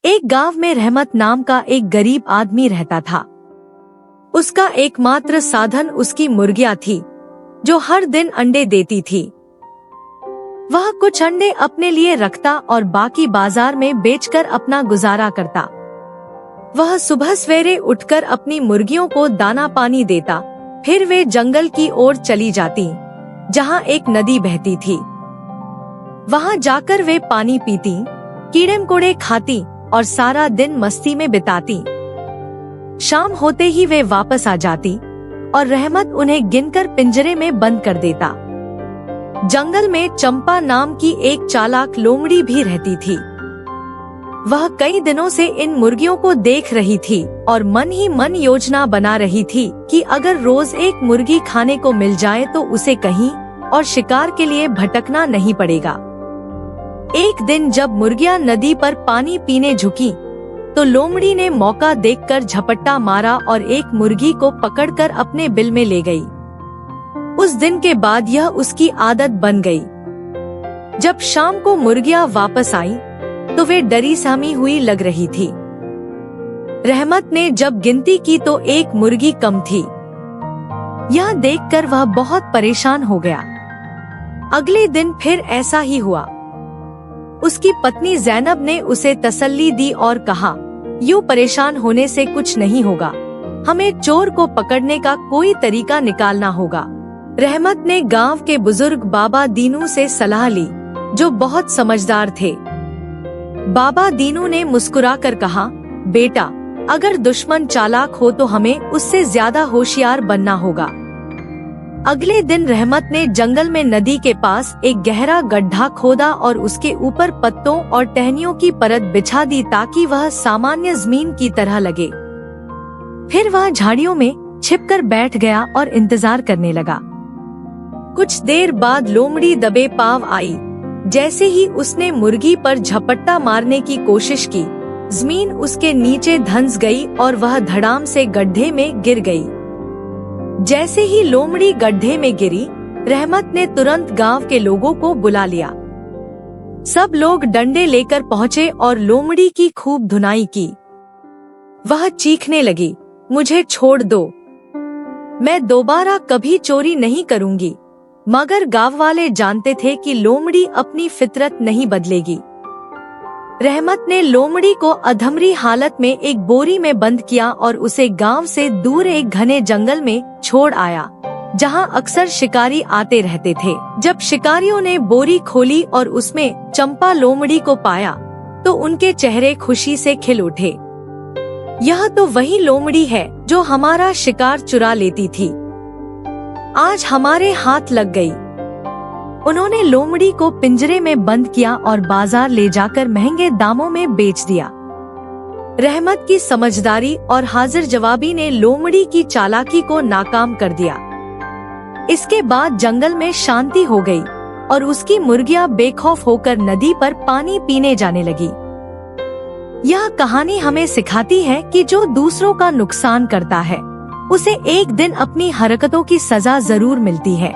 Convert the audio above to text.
एक गांव में रहमत नाम का एक गरीब आदमी रहता था। उसका एकमात्र साधन उसकी मुर्गियां थी, जो हर दिन अंडे देती थी। वह कुछ अंडे अपने लिए रखता और बाकी बाजार में बेचकर अपना गुजारा करता। वह सुबह सवेरे उठकर अपनी मुर्गियों को दाना पानी देता, फिर वे जंगल की ओर चली जाती, जहां एक नदी बहती थी। वहां जाकर वे पानी पीती, कीड़े मकोड़े खाती और सारा दिन मस्ती में बिताती। शाम होते ही वे वापस आ जाती और रहमत उन्हें गिनकर पिंजरे में बंद कर देता। जंगल में चंपा नाम की एक चालाक लोमड़ी भी रहती थी। वह कई दिनों से इन मुर्गियों को देख रही थी और मन ही मन योजना बना रही थी कि अगर रोज एक मुर्गी खाने को मिल जाए तो उसे कहीं और शिकार के लिए भटकना नहीं पड़ेगा। एक दिन जब मुर्गियां नदी पर पानी पीने झुकी, तो लोमड़ी ने मौका देखकर झपट्टा मारा और एक मुर्गी को पकड़कर अपने बिल में ले गई। उस दिन के बाद यह उसकी आदत बन गई। जब शाम को मुर्गियां वापस आईं, तो वे डरी सहमी हुई लग रही थी। रहमत ने जब गिनती की तो एक मुर्गी कम थी। यह देखकर वह बहुत परेशान हो गया। अगले दिन फिर ऐसा ही हुआ। उसकी पत्नी जैनब ने उसे तसल्ली दी और कहा, यूं परेशान होने से कुछ नहीं होगा, हमें चोर को पकड़ने का कोई तरीका निकालना होगा। रहमत ने गांव के बुजुर्ग बाबा दीनू से सलाह ली, जो बहुत समझदार थे। बाबा दीनू ने मुस्कुराकर कहा, बेटा, अगर दुश्मन चालाक हो तो हमें उससे ज्यादा होशियार बनना होगा। अगले दिन रहमत ने जंगल में नदी के पास एक गहरा गड्ढा खोदा और उसके ऊपर पत्तों और टहनियों की परत बिछा दी ताकि वह सामान्य जमीन की तरह लगे। फिर वह झाड़ियों में छिपकर बैठ गया और इंतजार करने लगा। कुछ देर बाद लोमड़ी दबे पांव आई। जैसे ही उसने मुर्गी पर झपट्टा मारने की कोशिश की, जमीन उसके नीचे धंस गई और वह धड़ाम से गड्ढे में गिर गई। जैसे ही लोमड़ी गड्ढे में गिरी, रहमत ने तुरंत गांव के लोगों को बुला लिया। सब लोग डंडे लेकर पहुँचे और लोमड़ी की खूब धुनाई की। वह चीखने लगी, मुझे छोड़ दो, मैं दोबारा कभी चोरी नहीं करूंगी। मगर गांव वाले जानते थे कि लोमड़ी अपनी फितरत नहीं बदलेगी। रहमत ने लोमड़ी को अधमरी हालत में एक बोरी में बंद किया और उसे गांव से दूर एक घने जंगल में छोड़ आया, जहां अक्सर शिकारी आते रहते थे। जब शिकारियों ने बोरी खोली और उसमें चंपा लोमड़ी को पाया, तो उनके चेहरे खुशी से खिल उठे। यह तो वही लोमड़ी है जो हमारा शिकार चुरा लेती थी, आज हमारे हाथ लग गई। उन्होंने लोमड़ी को पिंजरे में बंद किया और बाजार ले जाकर महंगे दामों में बेच दिया। रहमत की समझदारी और हाजिर जवाबी ने लोमड़ी की चालाकी को नाकाम कर दिया। इसके बाद जंगल में शांति हो गई और उसकी मुर्गियां बेखौफ होकर नदी पर पानी पीने जाने लगी। यह कहानी हमें सिखाती है कि जो दूसरों का नुकसान करता है, उसे एक दिन अपनी हरकतों की सजा जरूर मिलती है।